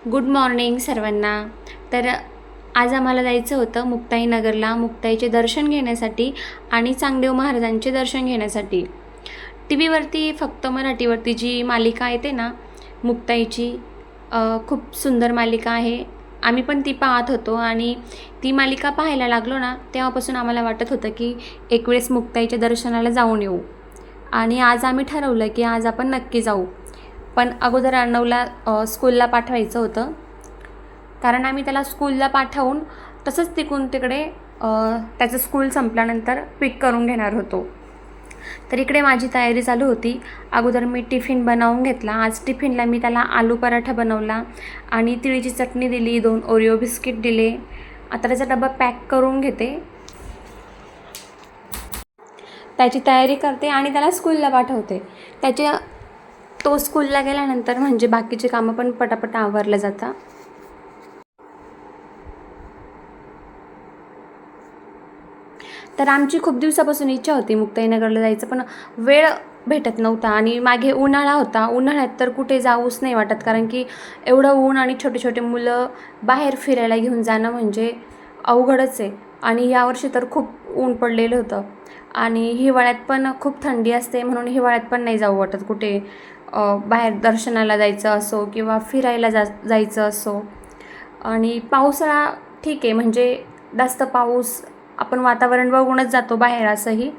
Good morning सर्वांना. तर आज आम्हाला जायचं होतं मुक्ताईनगरला मुक्ताईचे दर्शन घेण्यासाठी आणि चांगदेव महाराजांचे दर्शन घेण्यासाठी. टी व्हीवरती फक्त मराठीवरती जी मालिका येते ना मुक्ताईची, खूप सुंदर मालिका आहे. आम्ही पण ती पाहत होतो आणि ती मालिका पाहायला लागलो ना तेव्हापासून आम्हाला वाटत होतं की एक वेळेस मुक्ताईच्या दर्शनाला जाऊन येऊ. आणि आज आम्ही ठरवलं की आज आपण नक्की जाऊ. पण अगोदर अर्णवला स्कूलला पाठवायचं होतं, कारण आम्ही त्याला स्कूलला पाठवून तसंच तिकडे त्याचं स्कूल संपल्यानंतर पिक करून घेणार होतो. तर इकडे माझी तयारी चालू होती. अगोदर मी टिफिन बनवून घेतला. आज टिफिनला मी त्याला आलू पराठा बनवला आणि तिळीची चटणी दिली, 2 ओरिओ बिस्किट दिले. आता त्याचा डबा पॅक करून घेते, त्याची तयारी करते आणि त्याला स्कूलला पाठवते. तो स्कूलला गेल्यानंतर म्हणजे बाकीचे कामं पण पटापट आवरलं जातं. तर आमची खूप दिवसापासून इच्छा होती मुक्ताईनगरला जायचं, पण वेळ भेटत नव्हता आणि मागे उन्हाळा होता. उन्हाळ्यात तर कुठे जाऊच नाही वाटत, कारण की एवढं ऊन आणि छोटे छोटे मुलं बाहेर फिरायला घेऊन जाणं म्हणजे अवघडच आहे. आणि यावर्षी तर खूप ऊन पडलेलं होतं आणि हिवाळ्यात पण खूप थंडी असते, म्हणून हिवाळ्यात पण नाही जाऊ वाटत कुठे बाहेर दर्शनाला जायचं असो किंवा फिरायला जायचं असो. आणि पावसाळा ठीक आहे, म्हणजे जास्त पाऊस आपण वातावरण बघूनच जातो बाहेर असंही.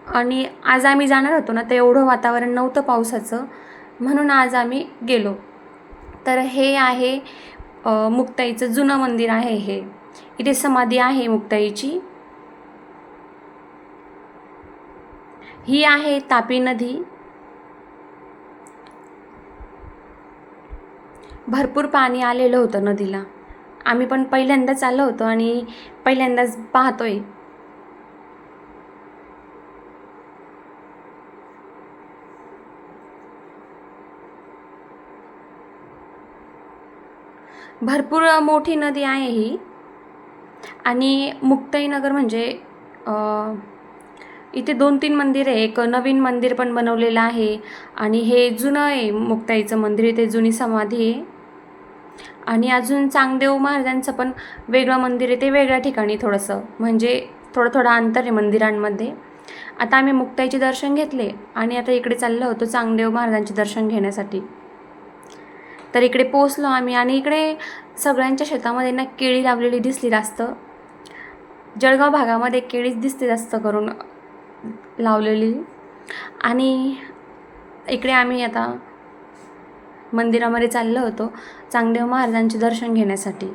आणि आज आम्ही जाणार होतो ना, तर एवढं वातावरण नव्हतं पावसाचं, म्हणून आज आम्ही गेलो. तर हे आहे मुक्ताईचं जुनं मंदिर आहे. हे इथे समाधी आहे मुक्ताईची. ही आहे तापी नदी. भरपूर पाणी आलेलं होतं नदीला. आम्ही पण पहिल्यांदाच आलो होतो आणि पहिल्यांदाच पाहतोय. भरपूर मोठी नदी आहे ही. आणि मुक्ताईनगर म्हणजे इथे 2-3 मंदिर आहे. एक नवीन मंदिर पण बनवलेलं आहे आणि हे जुनं आहे मुक्ताईचं मंदिर. इथे जुनी समाधी आहे. आणि अजून चांगदेव महाराजांचं पण वेगळं मंदिर आहे, ते वेगळ्या ठिकाणी थोडंसं, म्हणजे थोडं अंतर आहे मंदिरांमध्ये. आता आम्ही मुक्ताईचे दर्शन घेतले आणि आता इकडे चाललो होतो चांगदेव महाराजांचे दर्शन घेण्यासाठी. तर इकडे पोचलो आम्ही आणि इकडे सगळ्यांच्या शेतामध्ये ना केळी लावलेली दिसली जास्त. जळगाव भागामध्ये केळीच दिसते जास्त करून लावलेली. आणि इकडे आम्ही आता मंदिरामध्ये चाललो होतो चांगदेव महाराजांचे दर्शन घेण्यासाठी.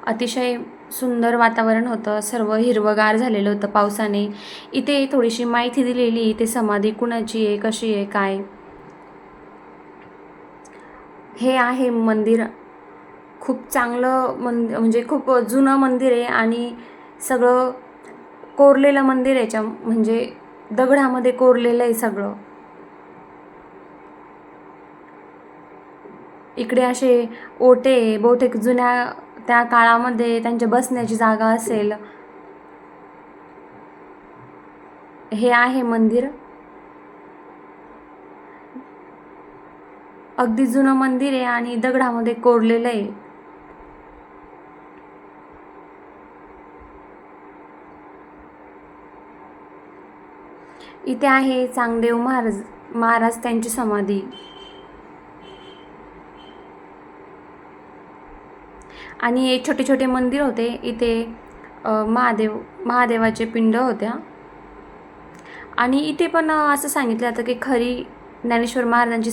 अतिशय सुंदर वातावरण होतं, सर्व हिरवगार झालेलं होतं पावसाने. इथे थोडीशी माहिती दिलेली, इथे समाधी कुणाची आहे, कशी आहे, काय. हे आहे मंदिर. खूप चांगलं म्हणजे खूप जुनं मंदिर आहे आणि सगळं कोरलेलं मंदिर आहे. याच्या म्हणजे दगडामध्ये कोरलेलं आहे सगळं. इकडे असे ओटे, बहुतेक जुन्या त्या काळामध्ये त्यांच्या बसण्याची जागा असेल. हे आहे मंदिर. अगदी जुनं मंदिर आहे आणि दगडामध्ये कोरलेलं आहे. इथे आहे चांगदेव महाराज त्यांची समाधी. आणि छोटे छोटे मंदिर होते इथे. महादेवाचे पिंड होत्या. आणि इथे पण असं सांगितलं जातं की खरी ज्ञानेश्वर महाराजांची